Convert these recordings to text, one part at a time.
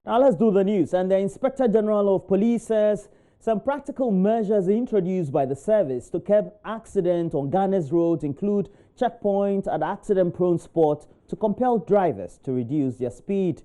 Now let's do the news. And the Inspector General of Police says some practical measures introduced by the service to curb accidents on Ghana's roads include checkpoints at accident-prone spots to compel drivers to reduce their speed.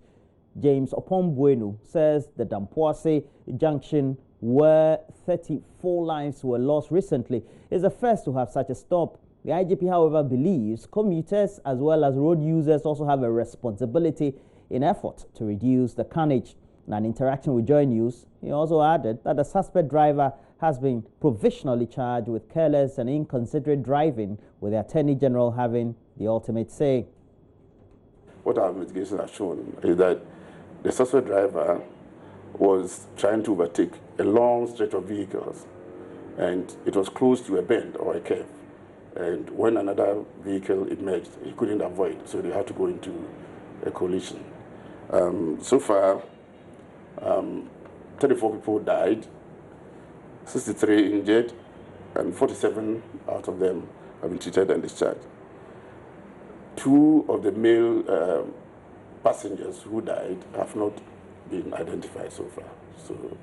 James Opombuenu says the Dampoase junction, where 34 lives were lost recently, is the first to have such a stop. The IGP, however, believes commuters as well as road users also have a responsibility in effort to reduce the carnage. In an interaction with JoyNews, he also added that the suspect driver has been provisionally charged with careless and inconsiderate driving, with the Attorney General having the ultimate say. What our investigations have shown is that the suspect driver was trying to overtake a long stretch of vehicles, and it was close to a bend or a curve. And when another vehicle emerged, he couldn't avoid, so they had to go into a collision. So far, 34 people died, 63 injured, and 47 out of them have been treated and discharged. 2 of the male passengers who died have not been identified so far. So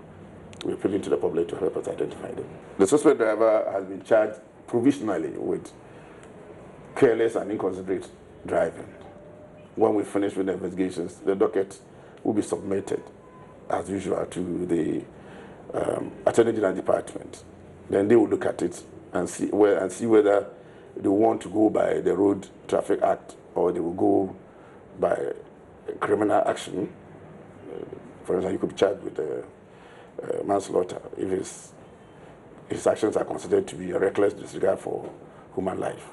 we're appealing to the public to help us identify them. The suspect driver has been charged provisionally with careless and inconsiderate driving. When we finish with the investigations, the docket will be submitted, as usual, to the Attorney General Department. Then they will look at it and see whether they want to go by the Road Traffic Act or they will go by criminal action. For example, you could be charged with manslaughter if his actions are considered to be a reckless disregard for human life.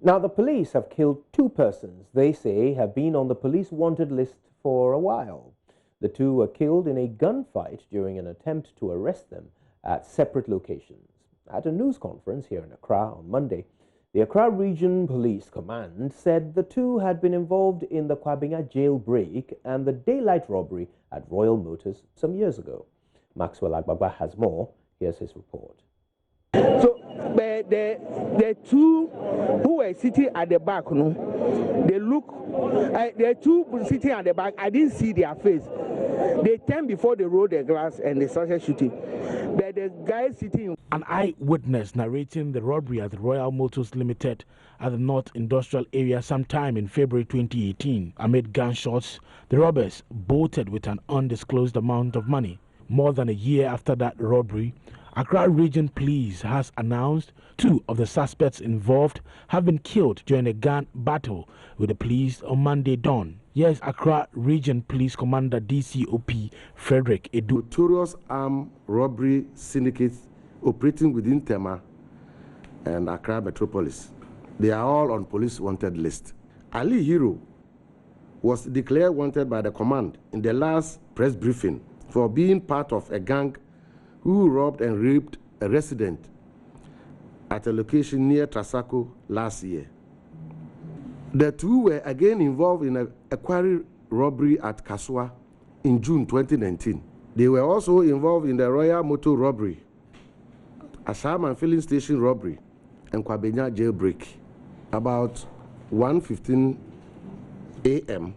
Now, the police have killed 2 persons they say have been on the police wanted list for a while. The 2 were killed in a gunfight during an attempt to arrest them at separate locations. At a news conference here in Accra on Monday, the Accra Region Police Command said the 2 had been involved in the Kwabena jailbreak and the daylight robbery at Royal Motors some years ago. Maxwell Agbagba has more. Here's his report. So the 2 who were sitting at the back, they look, the 2 sitting at the back, I didn't see their face. They turned before they rolled the glass and they started shooting. But the guy sitting... An eyewitness narrating the robbery at the Royal Motors Limited at the North Industrial Area sometime in February 2018. Amid gunshots, the robbers bolted with an undisclosed amount of money. More than a year after that robbery, Accra Region Police has announced 2 of the suspects involved have been killed during a gun battle with the police on Monday dawn. Yes, Accra Region Police Commander DCOP Frederick Edu. Notorious armed robbery syndicates operating within Tema and Accra Metropolis. They are all on police wanted list. Ali Hero was declared wanted by the command in the last press briefing for being part of a gang who robbed and raped a resident at a location near Trasacco last year. The 2 were again involved in a quarry robbery at Kasua in June 2019. They were also involved in the Royal Motor robbery, Ashaman filling station robbery, and Kwabena jailbreak. About 1:15 a.m.,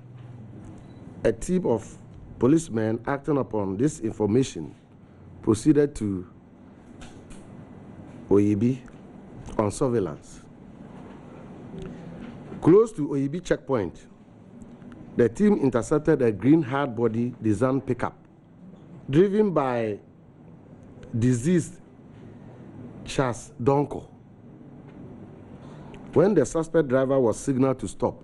a team of policemen acting upon this information proceeded to Oyibi on surveillance. Close to Oyibi checkpoint, the team intercepted a green hard-body Dizan pickup driven by deceased Charles Donko. When the suspect driver was signaled to stop,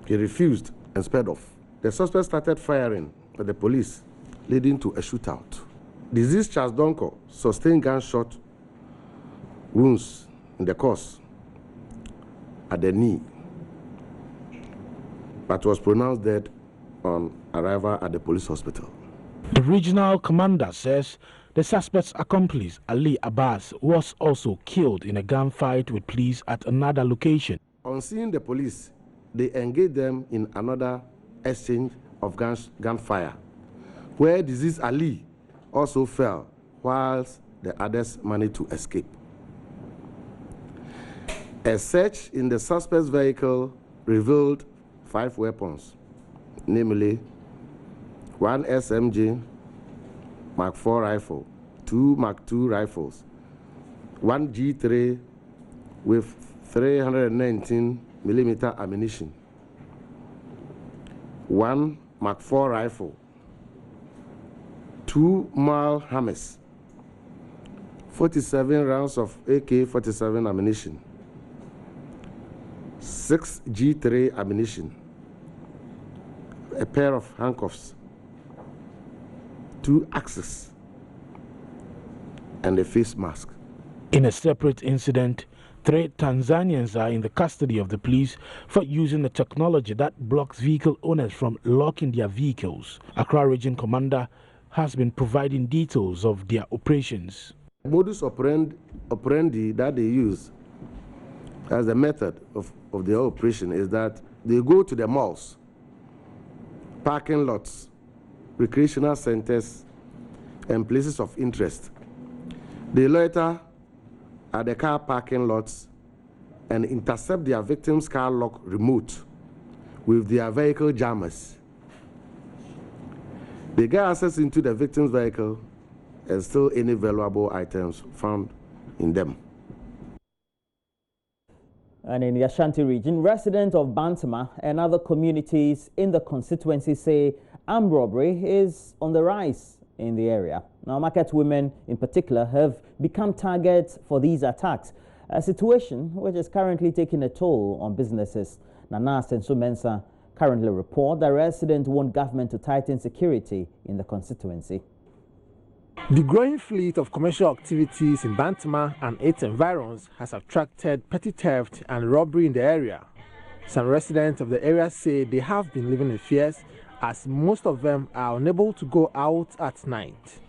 he refused and sped off. The suspect started firing at the police, leading to a shootout. Deceased Charles Donko sustained gunshot wounds in the course at the knee, but was pronounced dead on arrival at the police hospital. The regional commander says the suspect's accomplice, Ali Abbas, was also killed in a gunfight with police at another location. On seeing the police, they engaged them in another exchange of gunfire, where deceased Ali also fell, whilst the others managed to escape. A search in the suspect's vehicle revealed 5 weapons, namely 1 SMG Mark IV rifle, 2 Mark II rifles, 1 G3 with 319mm ammunition, 1 Mark IV rifle, 2 Mal hammers, 47 rounds of AK-47 ammunition, 6 G3 ammunition, a pair of handcuffs, 2 axes, and a face mask. In a separate incident, 3 Tanzanians are in the custody of the police for using the technology that blocks vehicle owners from locking their vehicles. Accra Region Commander has been providing details of their operations. Modus operandi that they use as a method of their operation is that they go to the malls, parking lots, recreational centers, and places of interest. They loiter at the car parking lots and intercept their victim's car lock remote with their vehicle jammers. They get access into the victim's vehicle and steal any valuable items found in them. And in the Ashanti region, residents of Bantama and other communities in the constituency say armed robbery is on the rise in the area. Now, market women in particular have become targets for these attacks, a situation which is currently taking a toll on businesses. Nana Senso Mensah currently report that residents want government to tighten security in the constituency. The growing fleet of commercial activities in Bantama and its environs has attracted petty theft and robbery in the area. Some residents of the area say they have been living in fears as most of them are unable to go out at night.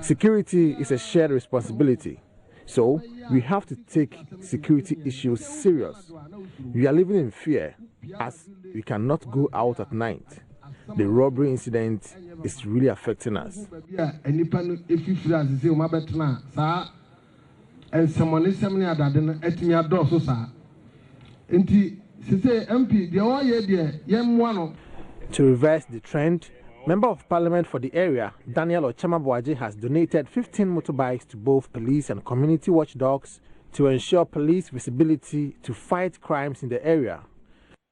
Security is a shared responsibility, so we have to take security issues serious. We are living in fear as we cannot go out at night. The robbery incident is really affecting us. To reverse the trend, Member of Parliament for the area, Daniel Ochamabuaji, has donated 15 motorbikes to both police and community watchdogs to ensure police visibility to fight crimes in the area.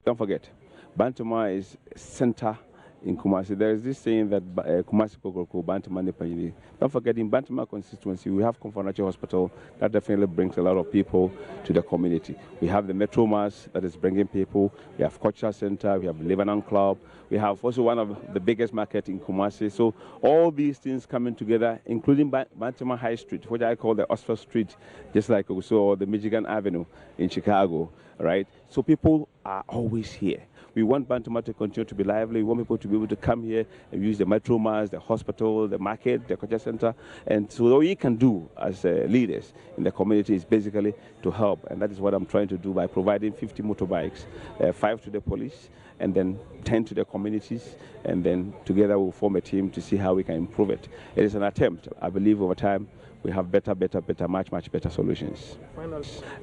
Don't forget, Bantama is center in Kumasi. There is this saying that Kumasi Pogoko, Bantama Nepayini. Don't forget, in Bantama constituency, we have Comfort Hospital that definitely brings a lot of people to the community. We have the Metro Mass that is bringing people. We have Cultural Center. We have Lebanon Club. We have also one of the biggest markets in Kumasi. So all these things coming together, including Bantama High Street, which I call the Oxford Street, just like we saw the Michigan Avenue in Chicago, right? So people are always here. We want Bantama to continue to be lively. We want people to be able to come here and use the Metro Mass, the hospital, the market, the culture center. And so what we can do as leaders in the community is basically to help. And that is what I'm trying to do by providing 50 motorbikes, 5 to the police, and then 10 to the communities. And then together we'll form a team to see how we can improve it. It is an attempt. I believe over time we have much better solutions.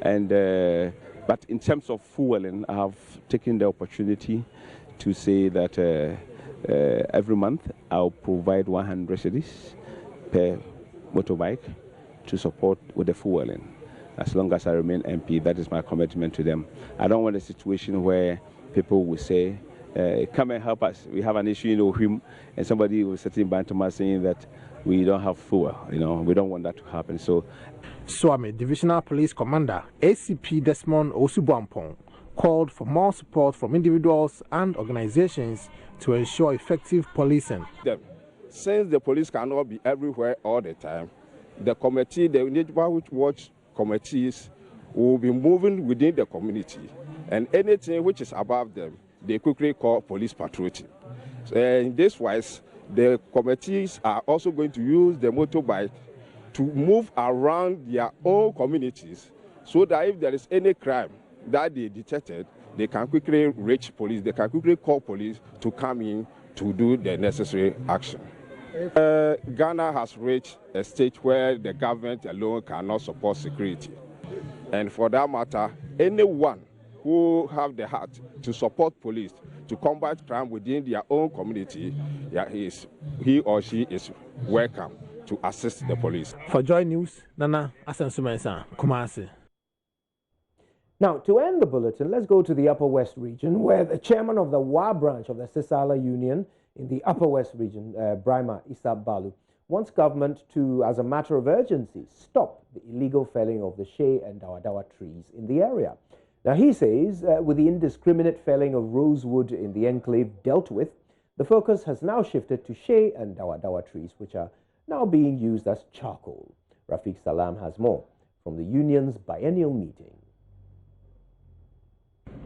And but in terms of fueling, I have taken the opportunity to say that every month I'll provide 100 cedis per motorbike to support with the fueling. As long as I remain MP, that is my commitment to them. I don't want a situation where people will say, come and help us. We have an issue in Ohim, and somebody will sit in Bantama saying that we don't have fuel. You know, we don't want that to happen. So Swami Divisional Police Commander ACP Desmond Osubuampong called for more support from individuals and organizations to ensure effective policing. Since the police cannot be everywhere all the time, the committee, the neighborhood watch committees will be moving within the community, and anything which is above them, they quickly call police patrol team. In this wise, the committees are also going to use the motorbike to move around their own communities so that if there is any crime that they detected, they can quickly reach police, they can quickly call police to come in to do the necessary action. Ghana has reached a stage where the government alone cannot support security. And for that matter, anyone who have the heart to support police to combat crime within their own community, he or she is welcome to assist the police. For Joy News, Nana Asensumensa, Kumasi. Now, to end the bulletin, let's go to the Upper West region, where the chairman of the WA branch of the Sisala Union in the Upper West region, Brima Issa Balu, wants government to, as a matter of urgency, stop the illegal felling of the shea and dawa trees in the area. Now, he says, with the indiscriminate felling of rosewood in the enclave dealt with, the focus has now shifted to shea and dawa trees, which are now being used as charcoal. Rafiq Salam has more from the union's biennial meeting.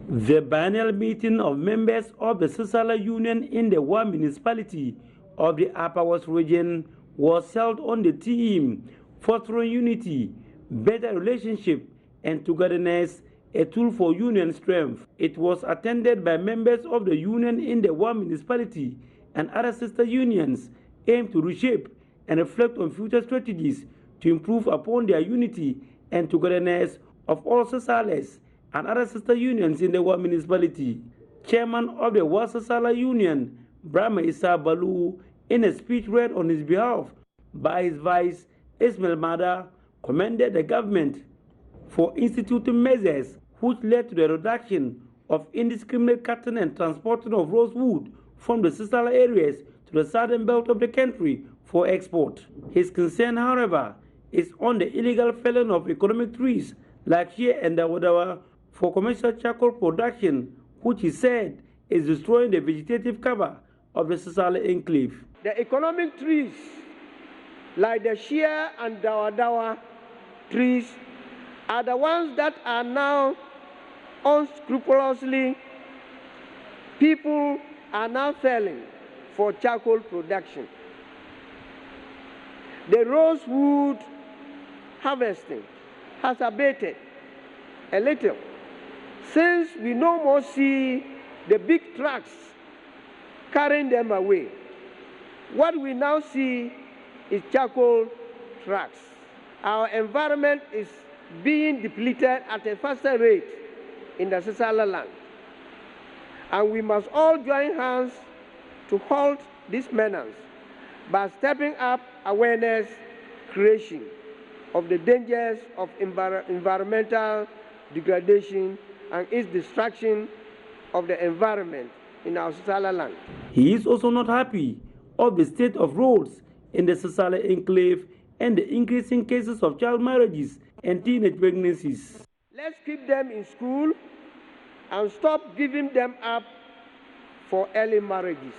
The biennial meeting of members of the Sisala Union in the WA municipality of the Upper West region was held on the theme Fostering Unity, Better Relationship and Togetherness, a tool for union strength. It was attended by members of the union in the WA municipality and other sister unions aimed to reshape and reflect on future strategies to improve upon their unity and togetherness of all Sisalas and other sister unions in the WA municipality. Chairman of the WA Sisala Union, Brima Issa Balu, in a speech read on his behalf by his vice, Ismail Mada, commended the government for instituting measures which led to the reduction of indiscriminate cutting and transporting of rosewood from the Sisala areas to the southern belt of the country for export. His concern, however, is on the illegal felling of economic trees like shea and dawa for commercial charcoal production, which he said is destroying the vegetative cover of the Sisala enclave. The economic trees, like the shea and dawa trees, are the ones that are now unscrupulously, people are now felling for charcoal production. The rosewood harvesting has abated a little since we no more see the big trucks carrying them away. What we now see is charcoal trucks. Our environment is being depleted at a faster rate in the Sisala land. And we must all join hands to halt this menace by stepping up awareness creation of the dangers of environmental degradation and its destruction of the environment in our Sisala land. He is also not happy of the state of roads in the Sisala enclave and the increasing cases of child marriages and teenage pregnancies. Let's keep them in school and stop giving them up for early marriages.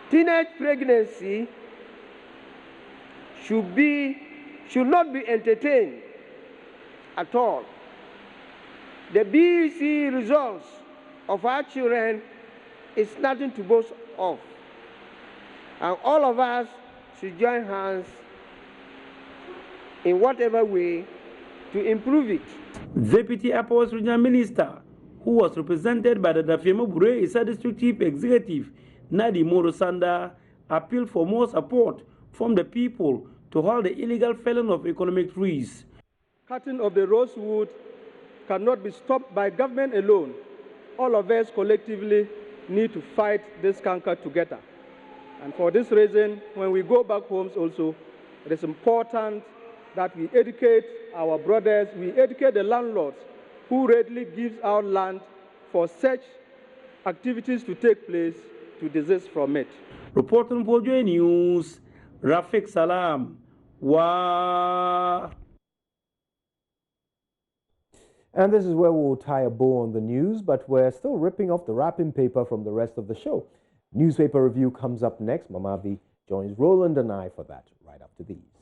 Teenage pregnancy should not be entertained at all. The BEC results of our children is nothing to boast of. And all of us should join hands in whatever way to improve it. Deputy Upper West Regional Minister, who was represented by the Dafiemo Bure Issa District Chief Executive, Nadi Morosanda, appealed for more support from the people to halt the illegal felling of economic trees. Cutting of the rosewood cannot be stopped by government alone. All of us collectively need to fight this canker together. And for this reason, when we go back homes also, it is important that we educate our brothers, we educate the landlords who readily gives out land for such activities to take place to desist from it. Reporting for JoyNews, Rafiq Salam. Wow. And this is where we'll tie a bow on the news, but we're still ripping off the wrapping paper from the rest of the show. Newspaper review comes up next. Mamavi joins Roland and I for that right after these.